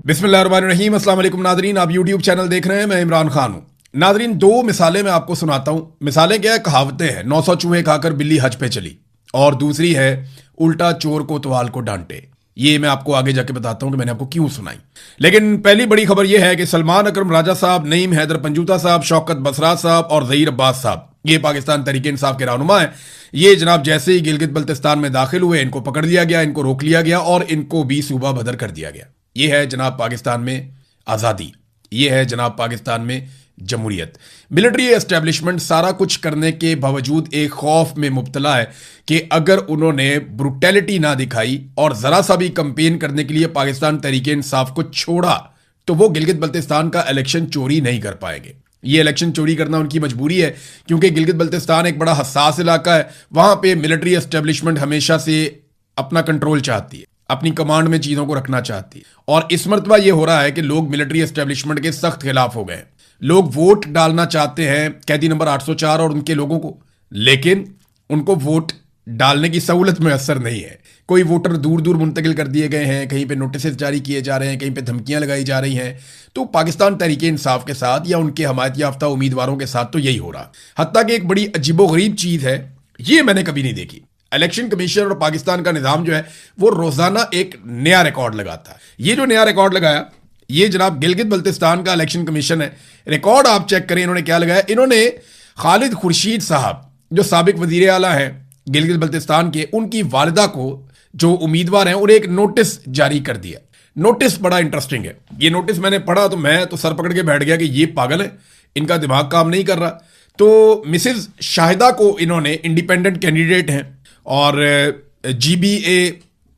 बिस्मिल्लाहिर्रहमानिर्रहीम। अस्सलाम वालेकुम नादरीन, आप यूट्यूब चैनल देख रहे हैं, मैं इमरान खान हूं। नादरीन, दो मिसालें मैं आपको सुनाता हूं। मिसालें क्या है, कहावतें हैं। 900 चूहे खाकर बिल्ली हज पे चली, और दूसरी है उल्टा चोर कोतवाल को डांटे। ये मैं आपको आगे जाके बताता हूं कि मैंने आपको क्यों सुनाई। लेकिन पहली बड़ी खबर यह है कि सलमान अकरम राजा साहब, नईम हैदर पंजूता साहब, शौकत बसराज साहब और ज़हीर अब्बास साहब, ये पाकिस्तान तहरीक इंसाफ के रहनुमा हैं। ये जनाब जैसे ही गिलगित बल्तिस्तान में दाखिल हुए, इनको पकड़ लिया गया, इनको रोक लिया गया और इनको भी सूबा बदर कर दिया गया। ये है जनाब पाकिस्तान में आज़ादी, ये है जनाब पाकिस्तान में जमहूरियत। मिलिट्री एस्टेब्लिशमेंट सारा कुछ करने के बावजूद एक खौफ में मुब्तला है कि अगर उन्होंने ब्रुटैलिटी ना दिखाई और ज़रा सा भी कंपेन करने के लिए पाकिस्तान तहरीक इंसाफ को छोड़ा, तो वो गिलगित बल्तिस्तान का इलेक्शन चोरी नहीं कर पाएंगे। ये इलेक्शन चोरी करना उनकी मजबूरी है, क्योंकि गिलगित बल्तिस्तान एक बड़ा हसास इलाका है। वहां पे मिलिट्री एस्टेब्लिशमेंट हमेशा से अपना कंट्रोल चाहती है, अपनी कमांड में चीज़ों को रखना चाहती है। और इस मरतबा ये हो रहा है कि लोग मिलिट्री एस्टेब्लिशमेंट के सख्त खिलाफ हो गए। लोग वोट डालना चाहते हैं कैदी नंबर 804 और उनके लोगों को, लेकिन उनको वोट डालने की सहूलत मैसर नहीं है। कोई वोटर दूर दूर मुंतकिल कर दिए गए हैं, कहीं पे नोटिस जारी किए जा रहे हैं, कहीं पे धमकियां लगाई जा रही हैं। तो पाकिस्तान तहरीक इंसाफ के साथ या उनके हमायत याफ्ता उम्मीदवारों के साथ तो यही हो रहा। हत्ता कि एक बड़ी अजीबोगरीब चीज़ है, ये मैंने कभी नहीं देखी। इलेक्शन कमीशन और पाकिस्तान का निज़ाम जो है वो रोजाना एक नया रिकॉर्ड लगाता है। ये जो नया रिकॉर्ड लगाया, ये जनाब गिलगित बल्तिस्तान का इलेक्शन कमीशन है। रिकॉर्ड आप चेक करें, इन्होंने क्या लगाया। इन्होंने खालिद खुर्शीद साहब, जो साबिक वजीर आला हैं गिलगित बल्तिस्तान के, उनकी वालिदा को, जो उम्मीदवार हैं, उन्हें एक नोटिस जारी कर दिया। नोटिस बड़ा इंटरेस्टिंग है। ये नोटिस मैंने पढ़ा तो मैं तो सर पकड़ के बैठ गया कि ये पागल है, इनका दिमाग काम नहीं कर रहा। तो मिसेज शाहिदा को इन्होंने, इंडिपेंडेंट कैंडिडेट हैं और GBA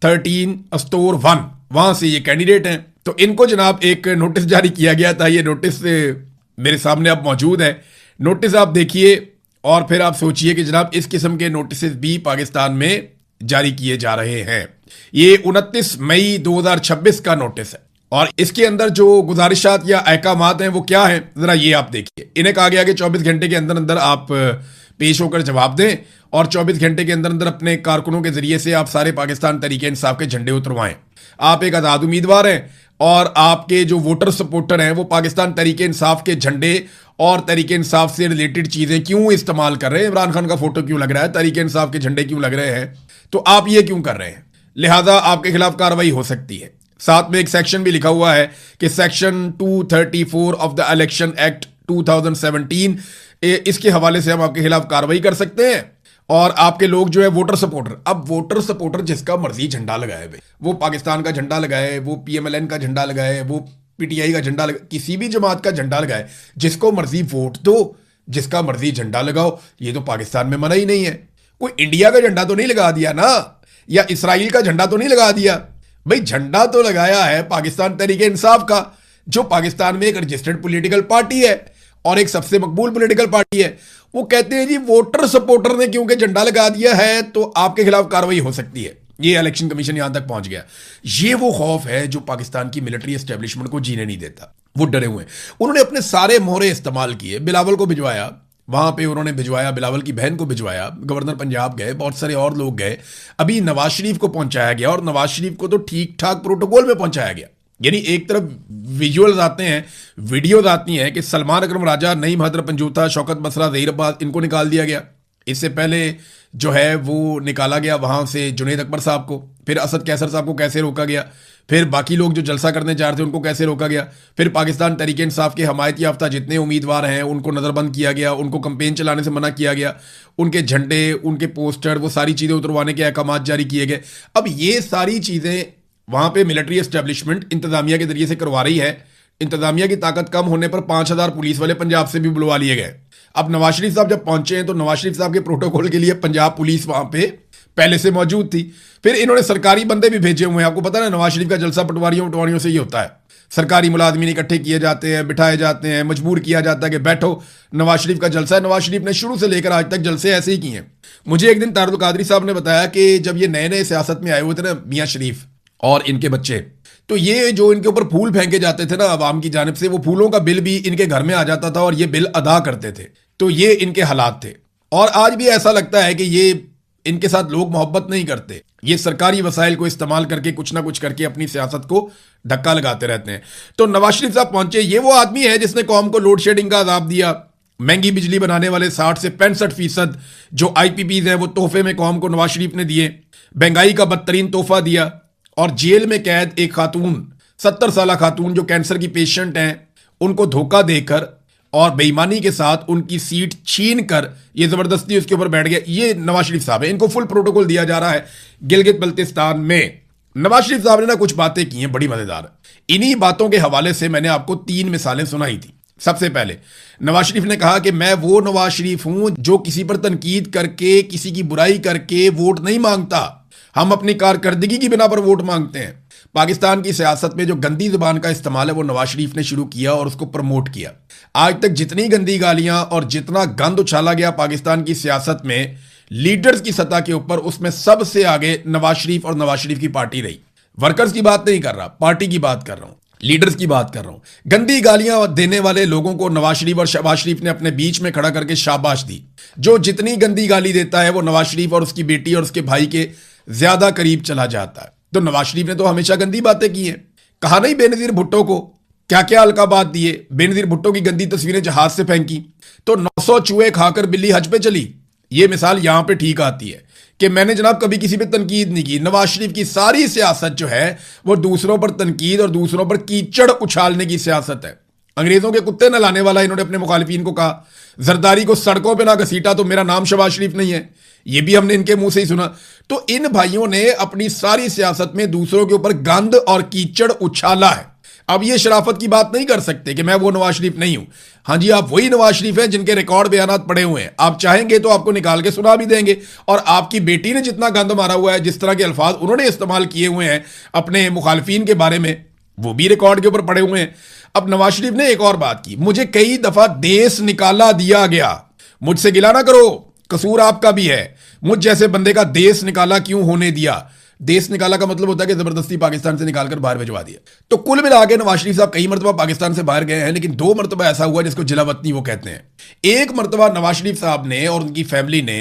13 अस्टोर 1 वहां से ये कैंडिडेट हैं, तो इनको जनाब एक नोटिस जारी किया गया था। ये नोटिस मेरे सामने अब मौजूद है। नोटिस आप देखिए और फिर आप सोचिए कि जनाब इस किस्म के नोटिस भी पाकिस्तान में जारी किए जा रहे हैं। ये 29 मई 2026 का नोटिस है और इसके अंदर जो गुजारिशात या अहकामात हैं वो क्या हैं, जरा ये आप देखिए। इन्हें कहा गया कि 24 घंटे के अंदर अंदर आप पेश होकर जवाब दें और 24 घंटे के अंदर अंदर अपने कारकुनों के जरिए से आप सारे पाकिस्तान तहरीक इंसाफ के झंडे उतरवाएं। आप एक आज़ाद उम्मीदवार हैं और आपके जो वोटर सपोर्टर हैं वो पाकिस्तान तहरीक इंसाफ के झंडे और तहरीक इंसाफ से रिलेटेड चीज़ें क्यों इस्तेमाल कर रहे हैं। इमरान खान का फोटो क्यों लग रहा है, तहरीक इंसाफ के झंडे क्यों लग रहे हैं, तो आप ये क्यों कर रहे हैं, लिहाजा आपके खिलाफ कार्रवाई हो सकती है। साथ में एक सेक्शन भी लिखा हुआ है कि section 234 of the election act 2017, इसके हवाले से हम आपके खिलाफ कार्रवाई कर सकते हैं। और आपके लोग जो है वोटर सपोर्टर, अब वोटर सपोर्टर जिसका मर्जी झंडा लगाए भाई, वो पाकिस्तान का झंडा लगाए, वो PMLN का झंडा लगाए, वो PTI का झंडा लगाए, किसी भी जमात का झंडा लगाए, जिसको मर्जी वोट दो, जिसका मर्जी झंडा लगाओ। ये तो पाकिस्तान में मना ही नहीं है। कोई इंडिया का झंडा तो नहीं लगा दिया ना, या इसराइल का झंडा तो नहीं लगा दिया भाई। झंडा तो लगाया है पाकिस्तान तहरीक इंसाफ का, जो पाकिस्तान में एक रजिस्टर्ड पॉलिटिकल पार्टी है और एक सबसे मकबूल पॉलिटिकल पार्टी है। वो कहते हैं जी वोटर सपोर्टर ने क्योंकि झंडा लगा दिया है तो आपके खिलाफ कार्रवाई हो सकती है। ये इलेक्शन कमीशन यहां तक पहुंच गया। ये वो खौफ है जो पाकिस्तान की मिलिट्री एस्टेब्लिशमेंट को जीने नहीं देता। वो डरे हुए हैं। उन्होंने अपने सारे मोहरे इस्तेमाल किए। बिलावल को भिजवाया, वहां पे उन्होंने भिजवाया, बिलावल की बहन को भिजवाया, गवर्नर पंजाब गए, बहुत सारे और लोग गए। अभी नवाज शरीफ को पहुंचाया गया और नवाज शरीफ को तो ठीक ठाक प्रोटोकॉल में पहुंचाया गया। यानी एक तरफ विजुअल्स आते हैं, वीडियोज आती हैं कि सलमान अकरम राजा, नईम हैदर पंजूता, शौकत बसरा, ज़हीर अब्बास, इनको निकाल दिया गया। इससे पहले जो है वो निकाला गया वहां से जुनैद अकबर साहब को, फिर असद कैसर साहब को कैसे रोका गया, फिर बाकी लोग जो जलसा करने जा रहे थे उनको कैसे रोका गया, फिर पाकिस्तान तहरीक इंसाफ के हमायत याफ्ता जितने उम्मीदवार हैं उनको नज़रबंद किया गया, उनको कंपेन चलाने से मना किया गया, उनके झंडे, उनके पोस्टर, वो सारी चीज़ें उतरवाने के अहकाम जारी किए गए। अब ये सारी चीज़ें वहां पे मिलिट्री एस्टेब्लिशमेंट इंतजामिया के जरिए से करवा रही है। इंतजामिया की ताकत कम होने पर 5000 पुलिस वाले पंजाब से भी बुलवा लिए गए। अब नवाज शरीफ साहब जब पहुंचे हैं तो नवाज शरीफ साहब के प्रोटोकॉल के लिए पंजाब पुलिस वहां पे पहले से मौजूद थी। फिर इन्होंने सरकारी बंदे भी भेजे हुए हैं। आपको पता है नवाज शरीफ का जलसा पटवारियों से ही होता है। सरकारी मुलाजमीन इकट्ठे किए जाते हैं, बिठाए जाते हैं, मजबूर किया जाता है कि बैठो, नवाज शरीफ का जलसा है। नवाज शरीफ ने शुरू से लेकर आज तक जलसे ऐसे ही किए हैं। मुझे एक दिन तारुल कादरी साहब ने बताया कि जब ये नए नए सियासत में आए हुए थे ना, मियाँ शरीफ और इनके बच्चे, तो ये जो इनके ऊपर फूल फेंके जाते थे ना अवाम की जानिब से, वो फूलों का बिल भी इनके घर में आ जाता था और ये बिल अदा करते थे। तो ये इनके हालात थे। और आज भी ऐसा लगता है कि ये इनके साथ लोग मोहब्बत नहीं करते। ये सरकारी वसाइल को इस्तेमाल करके कुछ ना कुछ करके अपनी सियासत को धक्का लगाते रहते हैं। तो नवाज शरीफ साहब पहुंचे, ये वो आदमी है जिसने कौम को लोड शेडिंग का अजाब दिया, महंगी बिजली बनाने वाले 60 से 65% जो आईपीपीज हैं वो तोहफे में कौम को नवाज शरीफ ने दिए, महंगाई का बदतरीन तोहफा दिया, और जेल में कैद एक खातून 70 साल खातून जो कैंसर की पेशेंट हैं उनको धोखा देकर और बेईमानी के साथ उनकी सीट छीन कर ये जबरदस्ती उसके ऊपर बैठ गया। ये नवाज शरीफ साहब है, इनको फुल प्रोटोकॉल दिया जा रहा है गिलगित बल्तिस्तान में। नवाज शरीफ साहब ने ना कुछ बातें की हैं बड़ी मजेदार। इन्हीं बातों के हवाले से मैंने आपको 3 मिसालें सुनाई थी। सबसे पहले नवाज शरीफ ने कहा कि मैं वो नवाज शरीफ हूं जो किसी पर तनकीद करके किसी की बुराई करके वोट नहीं मांगता, हम अपनी कारकर्दगी की बिना पर वोट मांगते हैं। पाकिस्तान की सियासत में जो गंदी जुबान का इस्तेमाल है वो नवाज शरीफ ने शुरू किया और उसको प्रमोट किया। आज तक जितनी गंदी गालियां और जितना गंद उछाला गया पाकिस्तान की सियासत में लीडर्स की सतह के ऊपर, उसमें सबसे आगे नवाज शरीफ और नवाज शरीफ की पार्टी रही। वर्कर्स की बात नहीं कर रहा, पार्टी की बात कर रहा हूं, लीडर्स की बात कर रहा हूं। गंदी गालियां देने वाले लोगों को नवाज शरीफ और शहबाज शरीफ ने अपने बीच में खड़ा करके शाबाश दी। जो जितनी गंदी गाली देता है वो नवाज शरीफ और उसकी बेटी और उसके भाई के ज्यादा करीब चला जाता है। तो नवाज शरीफ ने तो हमेशा गंदी बातें की हैं। कहा नहीं बेनजीर भुट्टो को क्या क्या अलकाबात दिए, बेनजीर भुट्टो की गंदी तस्वीरें जहाज से फेंकी। तो 900 चूहे खाकर बिल्ली हज पे चली, ये मिसाल यहां पे ठीक आती है कि मैंने जनाब कभी किसी पे तनकीद नहीं की। नवाज शरीफ की सारी सियासत जो है वो दूसरों पर तनकीद और दूसरों पर कीचड़ उछालने की सियासत है। अंग्रेजों के कुत्ते न लाने वाला इन्होंने अपने मुखालिफिन को कहा, जरदारी को सड़कों पे ना घसीटा तो मेरा नाम शहबाज शरीफ नहीं है, ये भी हमने इनके मुंह से ही सुना। तो इन भाइयों ने अपनी सारी सियासत में दूसरों के ऊपर गंद और कीचड़ उछाला है। अब ये शराफत की बात नहीं कर सकते कि मैं वो नवाज शरीफ नहीं हूं। हाँ जी, आप वही नवाज शरीफ हैं जिनके रिकॉर्ड बयानात पड़े हुए हैं। आप चाहेंगे तो आपको निकाल के सुना भी देंगे। और आपकी बेटी ने जितना गंद मारा हुआ है, जिस तरह के अल्फाज उन्होंने इस्तेमाल किए हुए हैं अपने मुखालिफिन के बारे में, वो भी रिकॉर्ड के ऊपर पड़े हुए हैं। अब नवाज शरीफ ने एक और बात की, मुझे कई दफा देश निकाला दिया गया। मुझसे गिला ना करो, कसूर आपका भी है। मुझ जैसे बंदे का देश निकाला क्यों होने दिया? देश निकाला का मतलब होता है कि जबरदस्ती पाकिस्तान से निकालकर बाहर भिजवा दिया। तो कुल मिला के नवाज शरीफ साहब कई मरतबा पाकिस्तान से बाहर गए हैं, लेकिन 2 मरतबा ऐसा हुआ जिसको जिलावतनी वो कहते हैं। एक मरतबा नवाज शरीफ साहब ने और उनकी फैमिली ने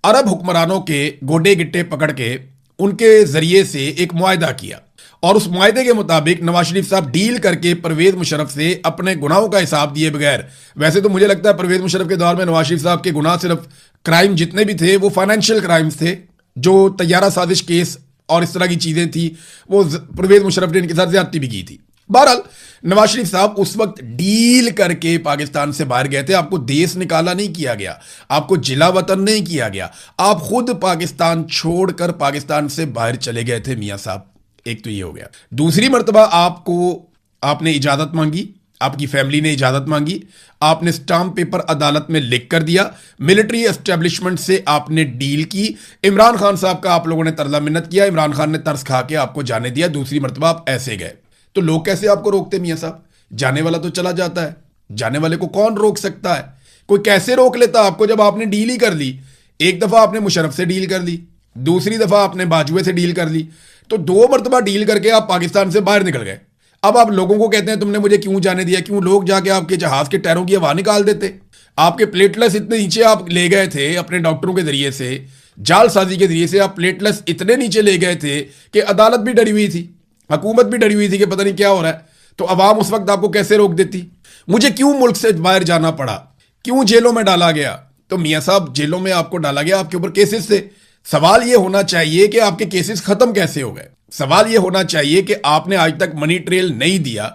अरब हुक्मरानों के गोडे गिट्टे पकड़ के उनके जरिए से एक मुआहदा किया, और उस मुआहदे के मुताबिक नवाज शरीफ साहब डील करके परवेज मुशर्रफ से अपने गुनाहों का हिसाब दिए बगैर, वैसे तो मुझे लगता है परवेज मुशर्रफ के दौर में नवाज शरीफ साहब के गुनाह सिर्फ क्राइम जितने भी थे वो फाइनेंशियल क्राइम्स थे, जो तैयारा साजिश केस और इस तरह की चीजें थी, वो परवेज मुशर्रफ ने इनके साथ ज्यादती भी की थी। बहरहाल नवाज शरीफ साहब उस वक्त डील करके पाकिस्तान से बाहर गए थे। आपको देश निकाला नहीं किया गया, आपको जिला वतन नहीं किया गया, आप खुद पाकिस्तान छोड़कर पाकिस्तान से बाहर चले गए थे मियां साहब। एक तो ये हो गया। दूसरी मरतबा आपने इजाजत मांगी, आपकी फैमिली ने इजाजत मांगी, आपने स्टाम्प पेपर अदालत में लिख कर दिया, मिलिट्री एस्टेब्लिशमेंट से आपने डील की, इमरान खान साहब का आप लोगों ने तरला मिन्नत किया, इमरान खान ने तरस खा के आपको जाने दिया। दूसरी मरतबा आप ऐसे गए, तो लोग कैसे आपको रोकते मियां साहब? जाने वाला तो चला जाता है, जाने वाले को कौन रोक सकता है? कोई कैसे रोक लेता आपको जब आपने डील ही कर ली? एक दफा आपने मुशर्रफ से डील कर ली, दूसरी दफा आपने बाजुए से डील कर ली, तो 2 मरतबा डील करके आप पाकिस्तान से बाहर निकल गए। अब आप लोगों को कहते हैं तुमने मुझे क्यों जाने दिया? क्यों लोग जाके आपके जहाज के टायरों की हवा निकाल देते? आपके प्लेटलेस इतने नीचे आप ले गए थे अपने डॉक्टरों के जरिए से, जालसाजी के जरिए से आप प्लेटलेस इतने नीचे ले गए थे कि अदालत भी डरी हुई थी, हुकूमत भी डरी हुई थी कि पता नहीं क्या हो रहा है। तो अवाम उस वक्त आपको कैसे रोक देती? मुझे क्यों मुल्क से बाहर जाना पड़ा? क्यों जेलों में डाला गया? तो मियां साहब जेलों में आपको डाला गया, आपके ऊपर केसेस थे। सवाल यह होना चाहिए कि आपके केसेस खत्म कैसे हो गए। सवाल यह होना चाहिए कि आपने आज तक मनी ट्रेल नहीं दिया,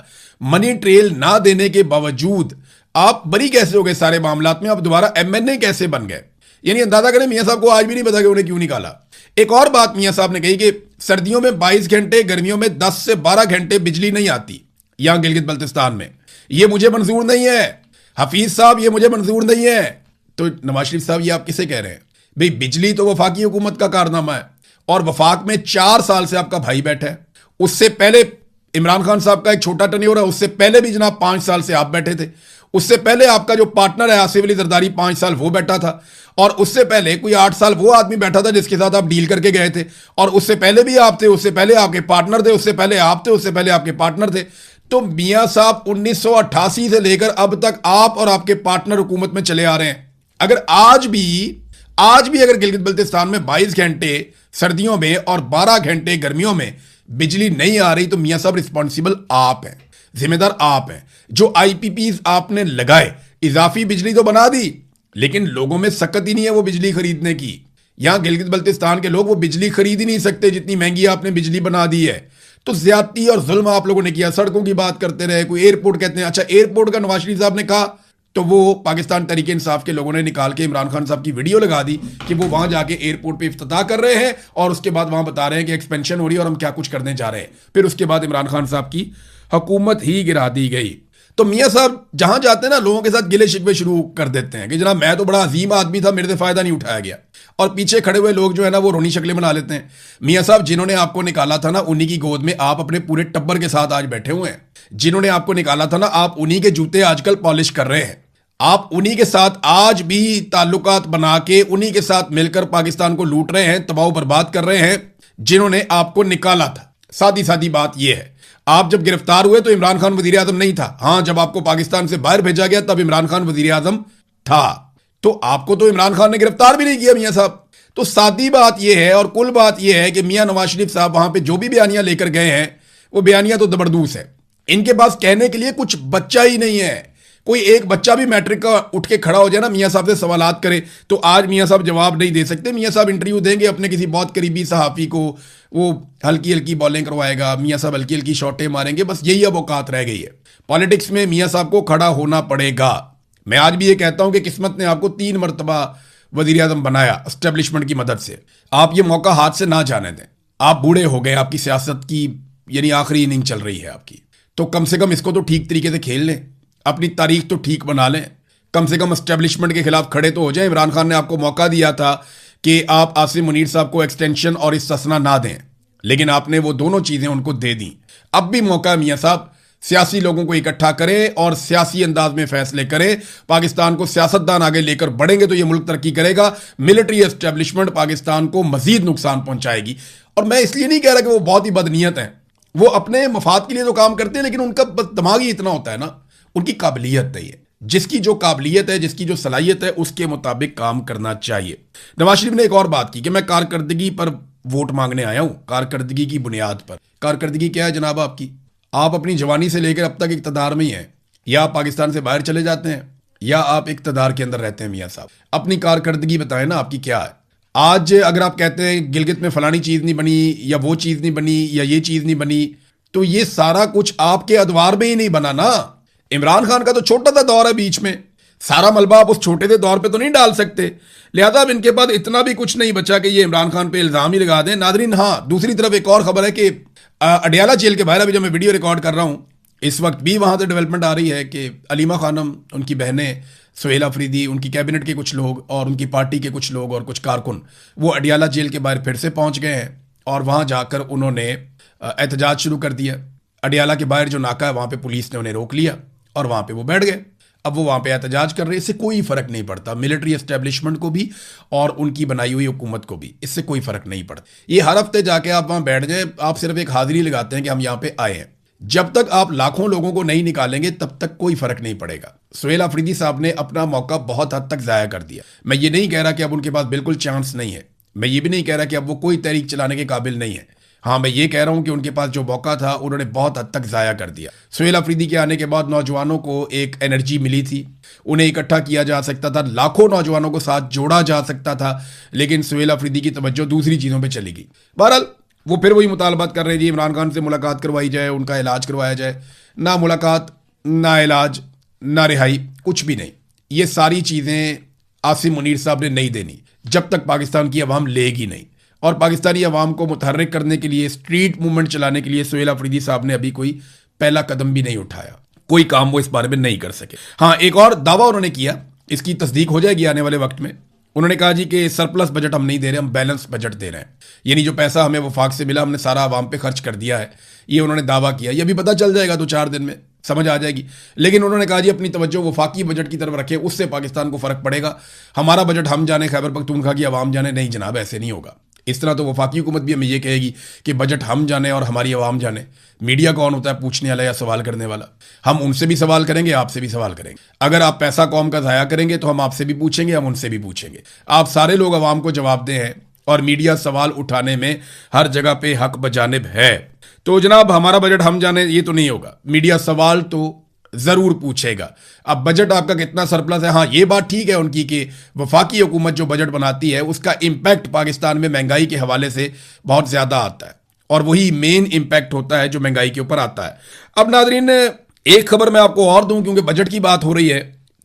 मनी ट्रेल ना देने के बावजूद आप बरी कैसे हो गए सारे मामलात में? आप दोबारा एमएनए कैसे बन गए? यानी अंदाजा करें मियां साहब को आज भी नहीं पता कि उन्हें क्यों निकाला। एक और बात मियां साहब ने कही कि सर्दियों में 22 घंटे, गर्मियों में 10 से 12 घंटे बिजली नहीं आती यहां गिलगित बल्तिस्तान में। यह मुझे मंजूर नहीं है हफीज साहब, यह मुझे मंजूर नहीं है। तो नवाज शरीफ साहब ये आप किसे कह रहे हैं? भाई बिजली तो वफाकी हुकूमत का कारनामा है, और वफाक में 4 साल से आपका भाई बैठा है। उससे पहले इमरान खान साहब का एक छोटा टन्योर है, उससे पहले भी जनाब 5 साल से आप बैठे थे। उससे पहले आपका जो पार्टनर है आसिफ अली जरदारी 5 साल वो बैठा था, और उससे पहले कोई 8 साल वो आदमी बैठा था जिसके साथ आप डील करके गए थे, और उससे पहले भी आप थे, उससे पहले आपके पार्टनर थे, उससे पहले आप थे, उससे पहले आपके पार्टनर थे। तो मियां साहब 1988 से लेकर अब तक आप और आपके पार्टनर हुकूमत में चले आ रहे हैं। अगर आज भी आज भी अगर गिलगित बल्तिस्तान में 22 घंटे सर्दियों में और 12 घंटे गर्मियों में बिजली नहीं आ रही तो मियां साहब रिस्पॉन्सिबल आप हैं, जिम्मेदार आप हैं। जो आईपीपीज आपने लगाए, इजाफी बिजली तो बना दी, लेकिन लोगों में सकत ही नहीं है वो बिजली खरीदने की। यहां गिलगित बल्तिस्तान के लोग वो बिजली खरीद ही नहीं सकते जितनी महंगी आपने बिजली बना दी है। तो ज्यादती और जुल्म आप लोगों ने किया। सड़कों की बात करते रहे, कोई एयरपोर्ट कहते हैं, अच्छा एयरपोर्ट का नवाज शरीफ साहब ने कहा तो वो पाकिस्तान तरीके इंसाफ के लोगों ने निकाल के इमरान खान साहब की वीडियो लगा दी कि वो वहां जाके एयरपोर्ट पे इफ्तिताह कर रहे हैं और उसके बाद वहां बता रहे हैं कि एक्सपेंशन हो रही है और हम क्या कुछ करने जा रहे हैं। फिर उसके बाद इमरान खान साहब की हुकूमत ही गिरा दी गई। तो मियां साहब जहां जाते हैं ना, लोगों के साथ गिले शिकवे शुरू कर देते हैं कि जनाब मैं तो बड़ा अजीम आदमी था, मेरे से फायदा नहीं उठाया गया। और पीछे खड़े हुए लोग जो है ना वो रोनी शक्लें बना लेते हैं। मियां साहब जिन्होंने आपको निकाला था ना, उन्हीं की गोद में आप अपने पूरे टब्बर के साथ आज बैठे हुए हैं। जिन्होंने आपको निकाला था ना, आप उन्हीं के जूते आजकल पॉलिश कर रहे हैं। आप उन्हीं के साथ आज भी ताल्लुकात बना के उन्हीं के साथ मिलकर पाकिस्तान को लूट रहे हैं, तबाह बर्बाद कर रहे हैं, जिन्होंने आपको निकाला था। सादी सादी बात यह है, आप जब गिरफ्तार हुए तो इमरान खान वजीर आजम नहीं था। हां, जब आपको पाकिस्तान से बाहर भेजा गया तब इमरान खान वजीर आजम था। तो आपको तो इमरान खान ने गिरफ्तार भी नहीं किया मियां साहब। तो सादी बात यह है और कुल बात यह है कि मियां नवाज शरीफ साहब वहां पे जो भी बयानियां लेकर गए हैं वो बयानियां तो जबरदस्त है। इनके पास कहने के लिए कुछ बच्चा ही नहीं है। कोई एक बच्चा भी मैट्रिक का उठ के खड़ा हो जाए ना, मियां साहब से सवालात करे, तो आज मियां साहब जवाब नहीं दे सकते। मियां साहब इंटरव्यू देंगे अपने किसी बहुत करीबी सहाफी को, वो हल्की हल्की बॉलिंग करवाएगा, मियां साहब हल्की हल्की शॉटें मारेंगे, बस यही अब औकात रह गई है। पॉलिटिक्स में मियां साहब को खड़ा होना पड़ेगा। मैं आज भी ये कहता हूं कि किस्मत ने आपको 3 मरतबा वजीर आजम बनाया एस्टेब्लिशमेंट की मदद से। आप ये मौका हाथ से ना जाने दें। आप बूढ़े हो गए, आपकी सियासत की यानी आखिरी इनिंग चल रही है आपकी, तो कम से कम इसको तो ठीक तरीके से खेल लें, अपनी तारीख तो ठीक बना लें, कम से कम एस्टेब्लिशमेंट के खिलाफ खड़े तो हो जाए। इमरान खान ने आपको मौका दिया था कि आप आसिम मुनीर साहब को एक्सटेंशन और इस्तिस्ना ना दें, लेकिन आपने वो दोनों चीजें उनको दे दी। अब भी मौका है मियां साहब, सियासी लोगों को इकट्ठा करें और सियासी अंदाज में फैसले करें। पाकिस्तान को सियासतदान आगे लेकर बढ़ेंगे तो यह मुल्क तरक्की करेगा। मिलिट्री एस्टेब्लिशमेंट पाकिस्तान को मजीद नुकसान पहुंचाएगी। और मैं इसलिए नहीं कह रहा कि वो बहुत ही बदनीयत है, वो अपने मफाद के लिए तो काम करते हैं, लेकिन उनका दिमाग ही इतना होता है ना, उनकी काबिलियत नहीं है। जिसकी जो काबिलियत है, जिसकी जो सलाहियत है, उसके मुताबिक काम करना चाहिए। नवाज शरीफ ने एक और बात की कि मैं कारकर्दगी पर वोट मांगने आया हूं, कारकर्दगी की बुनियाद पर। कारकर्दगी क्या है जनाब आपकी? आप अपनी जवानी से लेकर अब तक इक्तदार में ही हैं, या आप पाकिस्तान से बाहर चले जाते हैं या आप इक्तदार के अंदर रहते हैं। मियां साहब अपनी कारकर्दगी बताएं ना, आपकी क्या है? आज अगर आप कहते हैं गिलगित में फलानी चीज नहीं बनी या वो चीज नहीं बनी या ये चीज नहीं बनी, तो ये सारा कुछ आपके अदवार में ही नहीं बना ना। इमरान खान का तो छोटा सा दौर है बीच में, सारा मलबा आप उस छोटे से दौर पे तो नहीं डाल सकते। लिहाजा अब इनके पास इतना भी कुछ नहीं बचा कि ये इमरान खान पे इल्जाम ही लगा दें। नादरीन, हाँ, दूसरी तरफ एक और खबर है कि अडियाला जेल के बाहर अभी जब मैं वीडियो रिकॉर्ड कर रहा हूं, इस वक्त भी वहां से डेवलपमेंट आ रही है कि अलीमा खानम, उनकी बहनें, सुहेल अफरीदी, उनकी कैबिनेट के कुछ लोग और उनकी पार्टी के कुछ लोग और कुछ कारकुन वो अडियाला जेल के बाहर फिर से पहुंच गए हैं और वहां जाकर उन्होंने एहतजाज शुरू कर दिया। अडियाला के बाहर जो नाका है वहां पे पुलिस ने उन्हें रोक लिया और वहां पे वो बैठ गए। अब वो वहां पे एहतजाज कर रहे हैं, इससे कोई फर्क नहीं पड़ता मिलिट्री एस्टेब्लिशमेंट को भी और उनकी बनाई हुई हुकूमत को भी, इससे कोई फर्क नहीं पड़ता। ये हर हफ्ते जाके आप वहां बैठ जाए, आप सिर्फ एक हाजिरी लगाते हैं कि हम यहां पे आए हैं। जब तक आप लाखों लोगों को नहीं निकालेंगे तब तक कोई फर्क नहीं पड़ेगा। सुहेल अफरीदी साहब ने अपना मौका बहुत हद तक जाया कर दिया। मैं ये नहीं कह रहा कि अब उनके पास बिल्कुल चांस नहीं है, मैं ये भी नहीं कह रहा कि अब वो कोई तहरीक चलाने के काबिल नहीं है। हाँ, मैं ये कह रहा हूं कि उनके पास जो मौका था उन्होंने बहुत हद तक जाया कर दिया। सुहेल अफरीदी के आने के बाद नौजवानों को एक एनर्जी मिली थी, उन्हें इकट्ठा किया जा सकता था, लाखों नौजवानों को साथ जोड़ा जा सकता था, लेकिन सुहेल अफरीदी की तवज्जो दूसरी चीज़ों पर चली गई। बहरहाल वो फिर वही मुतालबात कर रहे हैं जी, इमरान खान से मुलाकात करवाई जाए, उनका इलाज करवाया जाए। ना मुलाकात, ना इलाज, ना रिहाई, कुछ भी नहीं। ये सारी चीज़ें आसिम मुनीर साहब ने नहीं देनी जब तक पाकिस्तान की अवाम लेगी नहीं। और पाकिस्तानी अवाम को मुतहर्रिक करने के लिए, स्ट्रीट मूवमेंट चलाने के लिए सुहेल अफरीदी साहब ने अभी कोई पहला कदम भी नहीं उठाया, कोई काम वो इस बारे में नहीं कर सके। हाँ, एक और दावा उन्होंने किया, इसकी तस्दीक हो जाएगी आने वाले वक्त में। उन्होंने कहा जी कि सरप्लस बजट हम नहीं दे रहे, हम बैलेंस बजट दे रहे हैं, यानी जो पैसा हमें वफाक से मिला हमने सारा आवाम पे खर्च कर दिया है। ये उन्होंने दावा किया। ये भी पता चल जाएगा 2-4 दिन में, समझ आ जाएगी। लेकिन उन्होंने कहा जी अपनी तवज्जो वफाकी बजट की तरफ रखें, उससे पाकिस्तान को फर्क पड़ेगा। हमारा बजट हम जाने, खैबर पख्तूनख्वा की आवाम जाने, नहीं जनाब, ऐसे नहीं होगा। इस तरह तो वफाकी हुकूमत भी हमें ये कहेगी कि बजट हम जाने और हमारी आवाम जाने। मीडिया कौन होता है पूछने वाला या सवाल करने वाला? हम उनसे भी सवाल करेंगे, आपसे भी सवाल करेंगे। अगर आप पैसा कौम का ज़ाया करेंगे तो हम आपसे भी पूछेंगे, हम उनसे भी पूछेंगे। आप सारे लोग आवाम को जवाबदेह हैं और मीडिया सवाल उठाने में हर जगह पे हक बजानिब है। तो जनाब हमारा बजट हम जाने ये तो नहीं होगा, मीडिया सवाल तो जरूर पूछेगा। अब बजट आपका कितना सरप्लस है, हाँ ये बात ठीक है उनकी कि वफाकी हुकूमत जो बजट बनाती है उसका इंपैक्ट पाकिस्तान में महंगाई के हवाले से बहुत ज्यादा आता है और वही मेन इंपैक्ट होता है जो महंगाई के ऊपर आता है। अब नादरीन एक खबर मैं आपको और दूं, क्योंकि बजट की बात हो रही है,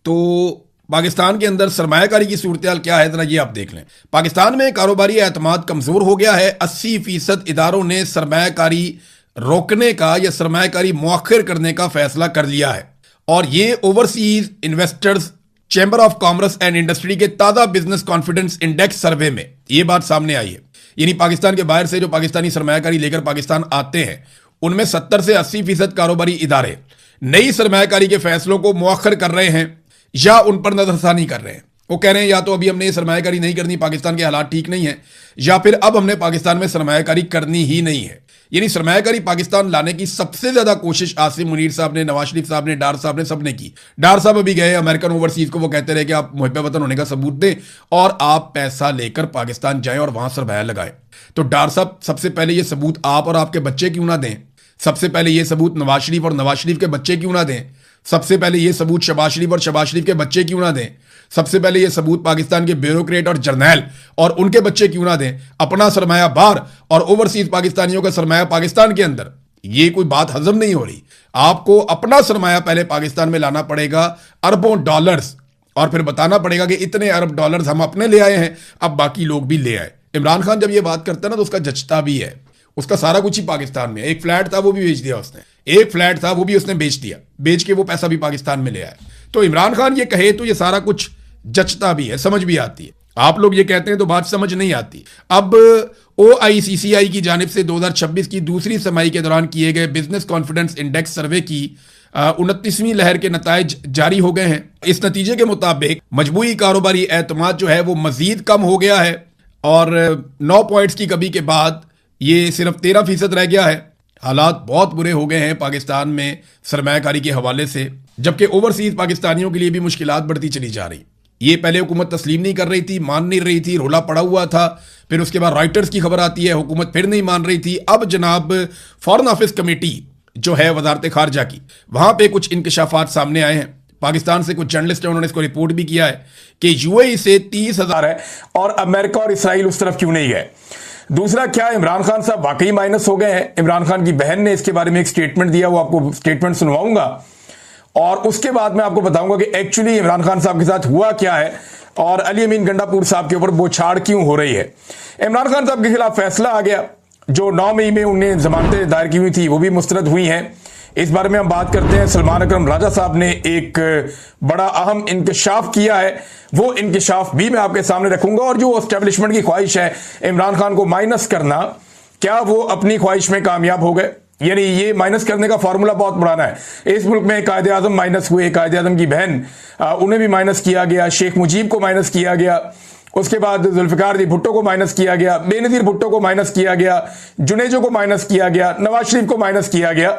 तो पाकिस्तान के अंदर सरमायाकारी की सूरत हाल क्या है जरा ये आप देख लें। पाकिस्तान में कारोबारी एतमाद कमजोर हो गया है। 80% इदारों ने सरमायाकारी रोकने का या सरमायाकारी मुअख्खर करने का फैसला कर लिया है और ये overseas investors chamber of commerce and industry के ताज़ा बिजनेस कॉन्फिडेंस इंडेक्स सर्वे में ये बात सामने आई है। यानी पाकिस्तान के बाहर से जो पाकिस्तानी सरमायाकारी लेकर पाकिस्तान आते हैं उनमें 70 से 80% कारोबारी इदारे नई सरमायाकारी के फैसलों को मुअख्खर कर रहे हैं या उन पर नजरसानी कर रहे हैं। वो कह रहे हैं या तो अभी हमने ये सरमायाकारी नहीं करनी, पाकिस्तान के हालात ठीक नहीं है, या फिर अब हमने पाकिस्तान में सरमायाकारी करनी ही नहीं है। यानी सरमायाकारी पाकिस्तान लाने की सबसे ज्यादा कोशिश आसिम मुनीर साहब ने, नवाज शरीफ साहब ने, डार साहब ने, सबने की। डार साहब अभी गए अमेरिकन ओवरसीज को, वो कहते रहे कि आप मुहब्बे वतन होने का सबूत दें और आप पैसा लेकर पाकिस्तान जाएं और वहां सरमाया लगाएं। तो डार साहब सबसे पहले ये सबूत आप और आपके बच्चे क्यों ना दें? सबसे पहले ये सबूत नवाज शरीफ और नवाज शरीफ के बच्चे क्यों ना दें? सबसे पहले ये सबूत शहबाज शरीफ और शहबाज शरीफ के बच्चे क्यों ना दें? सबसे पहले ये सबूत पाकिस्तान के ब्यूरोक्रेट और जर्नैल और उनके बच्चे क्यों ना दें? अपना सरमाया बाहर और ओवरसीज पाकिस्तानियों का सरमाया पाकिस्तान के अंदर, ये कोई बात हजम नहीं हो रही। आपको अपना सरमाया पहले पाकिस्तान में लाना पड़ेगा, अरबों डॉलर्स, और फिर बताना पड़ेगा कि इतने अरब डॉलर्स हम अपने ले आए हैं, अब बाकी लोग भी ले आए। इमरान खान जब ये बात करता है ना तो उसका जचता भी है, उसका सारा कुछ ही पाकिस्तान में। एक फ्लैट था वो भी बेच दिया उसने, एक फ्लैट था वो भी उसने बेच दिया, बेच के वो पैसा भी पाकिस्तान में ले आया। तो इमरान खान ये कहे तो ये सारा कुछ जचता भी है, समझ भी आती है। आप लोग ये कहते हैं तो बात समझ नहीं आती। अब OICCI की जानिब से 2026 की दूसरी समाई के दौरान किए गए बिजनेस कॉन्फिडेंस इंडेक्स सर्वे की 29वीं लहर के नताइज जारी हो गए हैं। इस नतीजे के मुताबिक मजबूरी कारोबारी एतमाद जो है वो मजीद कम हो गया है और 9 पॉइंट्स की कमी के बाद ये सिर्फ 13% रह गया है। हालात बहुत बुरे हो गए हैं पाकिस्तान में सरमायाकारी के हवाले से, जबकि ओवरसीज पाकिस्तानियों के लिए भी मुश्किलात बढ़ती चली जा रही। ये पहले हुकूमत तस्लीम नहीं कर रही थी, मान नहीं रही थी, रोला पड़ा हुआ था। फिर उसके बाद रॉयटर्स की खबर आती है, हुकूमत फिर नहीं मान रही थी। अब जनाब फॉरेन ऑफिस कमेटी जो है वजारत खारजा की, वहां पे कुछ इंकशाफात सामने आए हैं। पाकिस्तान से कुछ जर्नलिस्ट हैं, उन्होंने इसको रिपोर्ट भी किया है कि UAE से 30,000 है और अमेरिका और इसराइल उस तरफ क्यों नहीं गए। दूसरा, क्या इमरान खान साहब वाकई माइनस हो गए हैं? इमरान खान की बहन ने इसके बारे में एक स्टेटमेंट दिया, वो आपको स्टेटमेंट सुनवाऊंगा और उसके बाद मैं आपको बताऊंगा कि एक्चुअली इमरान खान साहब के साथ हुआ क्या है और अली अमीन गंडापुर साहब के ऊपर बौछार क्यों हो रही है। इमरान खान साहब के खिलाफ फैसला आ गया, जो 9 मई में उन्हें जमानतें दायर की हुई थी वो भी मुस्तरद हुई हैं। इस बारे में हम बात करते हैं। सलमान अकरम राजा साहब ने एक बड़ा अहम इंकशाफ किया है, वो इंकशाफ भी मैं आपके सामने रखूंगा। और जो एस्टेब्लिशमेंट की ख्वाहिश है इमरान खान को माइनस करना, क्या वो अपनी ख्वाहिश में कामयाब हो गए? यानी ये माइनस करने का फार्मूला बहुत पुराना है। इस मुल्क में कायदे आजम माइनस हुए, कायदे आजम की बहन उन्हें भी माइनस किया गया, शेख मुजीब को माइनस किया गया, उसके बाद जुल्फिकार जी भुट्टो को माइनस किया गया, बेनजीर भुट्टो को माइनस किया गया, जुनेजो को माइनस किया गया, नवाज शरीफ को माइनस किया गया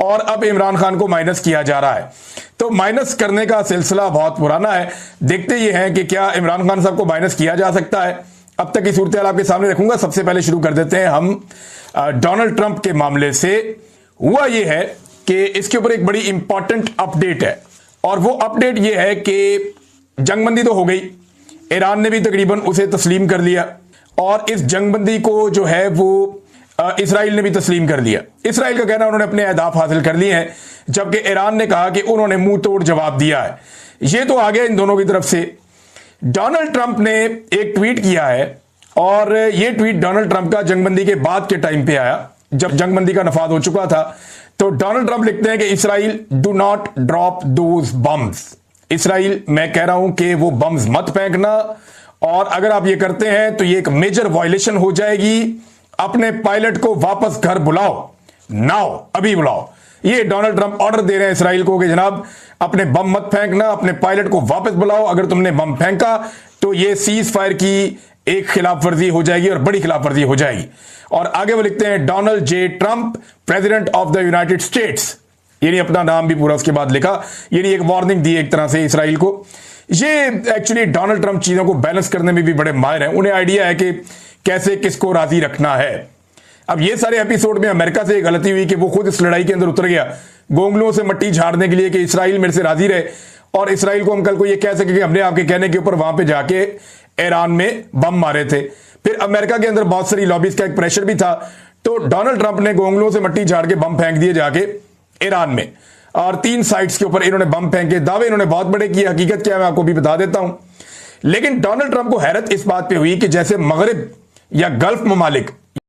और अब इमरान खान को माइनस किया जा रहा है। तो माइनस करने का सिलसिला बहुत पुराना है। देखते ये हैं कि क्या इमरान खान साहब को माइनस किया जा सकता है। अब तक की सूरत हाल आपके सामने रखूंगा। सबसे पहले शुरू कर देते हैं हम डोनाल्ड ट्रंप के मामले से। हुआ यह है कि इसके ऊपर एक बड़ी इंपॉर्टेंट अपडेट है और वो अपडेट यह है कि जंगबंदी तो हो गई, ईरान ने भी तकरीबन उसे तस्लीम कर लिया और इस जंगबंदी को जो है वो इसराइल ने भी तस्लीम कर लिया। इसराइल का कहना उन्होंने अपने अहदाफ हासिल कर लिए हैं, जबकि ईरान ने कहा कि उन्होंने मुंह तोड़ जवाब दिया है। ये तो आ गया इन दोनों की तरफ से। डोनाल्ड ट्रंप ने एक ट्वीट किया है और ये ट्वीट डोनाल्ड ट्रंप का जंगबंदी के बाद के टाइम पे आया, जब जंगबंदी का नफाद हो चुका था। तो डोनाल्ड ट्रंप लिखते हैं कि Israel do not drop those bombs. Israel, मैं कह रहा हूं कि वो बम्स मत फेंकना, और अगर आप ये करते हैं तो ये एक मेजर वायलेशन हो जाएगी। अपने पायलट को वापस घर बुलाओ, नाउ अभी बुलाओ। ये डोनाल्ड ट्रंप ऑर्डर दे रहे हैं इसराइल को कि जनाब अपने बम मत फेंकना, अपने पायलट को वापस बुलाओ। अगर तुमने बम फेंका तो ये सीज फायर की एक खिलाफ वर्जी हो जाएगी और बड़ी खिलाफ वर्जी हो जाएगी। और आगे वो लिखते हैं Donald J Trump president of the United states, यानी अपना नाम भी पूरा उसके बाद लिखा, यानी एक वार्निंग दी एक तरह से इसराइल को। ये एक्चुअली डोनाल्ड ट्रंप चीजों को बैलेंस करने में भी बड़े माहिर हैं, उन्हें आइडिया है कि कैसे किसको राजी रखना है। अब ये सारे एपिसोड में अमेरिका से गलती हुई कि वो खुद इस लड़ाई के अंदर उतर गया गोंगलुओं से मट्टी झाड़ने के लिए कि इसराइल मेरे से राजी रहे, और इसराइल को हम कल को ये कह सके कि हमने आपके कहने के ऊपर वहां पे जाके ईरान में बम मारे थे। फिर अमेरिका के अंदर बहुत सारी लॉबीज का एक प्रेशर भी था, तो डोनाल्ड ट्रंप ने गोंगलुओं से मट्टी झाड़ के बम फेंक दिए जाके ईरान में, और 3 साइट्स के ऊपर इन्होंने बम फेंके। दावे इन्होंने बहुत बड़े किए, हकीकत क्या है मैं आपको भी बता देता हूं। लेकिन डोनाल्ड ट्रंप को हैरत इस बात पे हुई कि जैसे मगरिब या गल्फ ममालिक